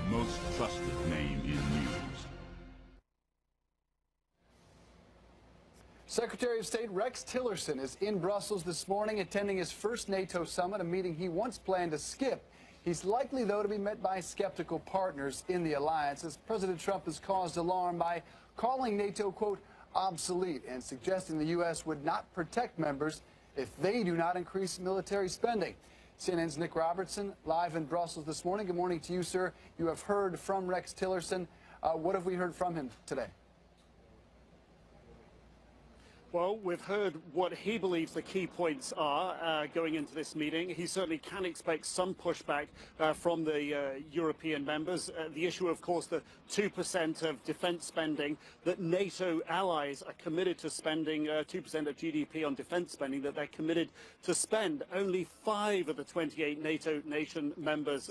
most trusted name in news. Secretary of State Rex Tillerson is in Brussels this morning attending his first NATO summit, a meeting he once planned to skip. He's likely, though, to be met by skeptical partners in the alliance, as President Trump has caused alarm by calling NATO, quote, obsolete, and suggesting the U.S. would not protect members if they do not increase military spending. CNN's Nick Robertson, live in Brussels this morning. Good morning to you, sir. You have heard from Rex Tillerson. What have we heard from him today? Well, we've heard what he believes the key points are going into this meeting. He certainly can expect some pushback from the European members. The issue, of course, the 2% of defense spending that NATO allies are committed to spending, 2% of GDP on defense spending that they're committed to spend. Only 5 of the 28 NATO nation members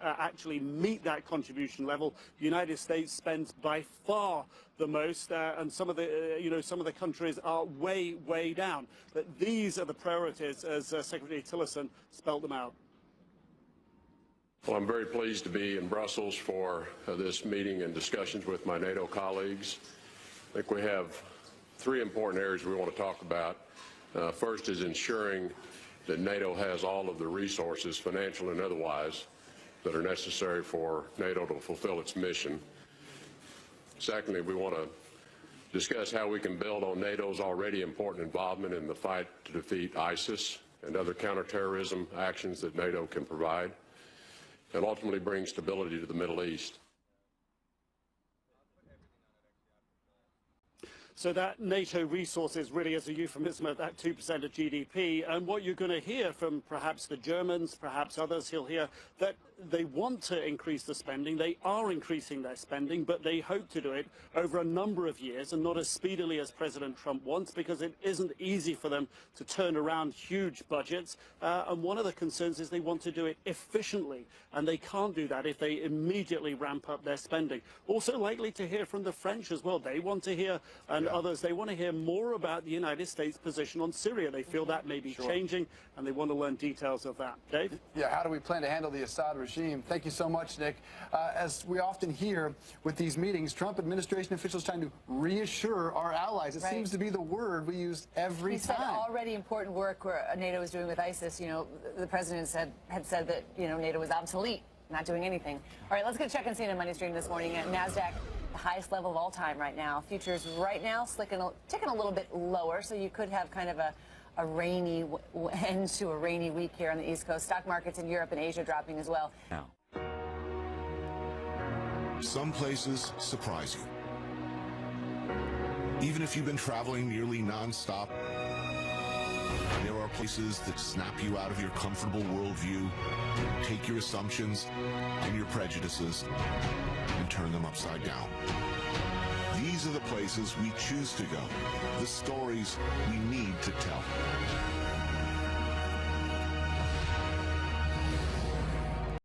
actually meet that contribution level. The United States spends by far the most, and some of the, some of the countries are way down. But these are the priorities as Secretary Tillerson spelled them out. Well, I'm very pleased to be in Brussels for this meeting and discussions with my NATO colleagues. I think we have 3 important areas we want to talk about. First is ensuring that NATO has all of the resources, financial and otherwise, that are necessary for NATO to fulfill its mission. Secondly, we want to discuss how we can build on NATO's already important involvement in the fight to defeat ISIS and other counterterrorism actions that NATO can provide, and ultimately bring stability to the Middle East. So that NATO resources really is a euphemism of that 2% of GDP. And what you're going to hear from perhaps the Germans, perhaps others, he'll hear that they want to increase the spending. They are increasing their spending, but they hope to do it over a number of years and not as speedily as President Trump wants, because it isn't easy for them to turn around huge budgets. And one of the concerns is they want to do it efficiently, and they can't do that if they immediately ramp up their spending. Also likely to hear from the French as well. They want to hear, and others, they want to hear more about the United States position on Syria. They feel that may be changing, and they want to learn details of that. Dave? Yeah, how do we plan to handle the Assad regime? Thank you so much, Nick. As we often hear with these meetings, Trump administration officials trying to reassure our allies. It seems to be the word we use every time. He said already important work where NATO is doing with ISIS. You know, the president had said that, NATO was obsolete, not doing anything. All right, let's get a check on CNN Money Stream this morning. NASDAQ, the highest level of all time right now. Futures right now ticking a little bit lower, so you could have kind of a rainy end to a rainy week here on the East Coast. Stock markets in Europe and Asia dropping as well. Now, some places surprise you. Even if you've been traveling nearly nonstop, there are places that snap you out of your comfortable worldview, take your assumptions and your prejudices, and turn them upside down. These are the places we choose to go, the stories we need to tell.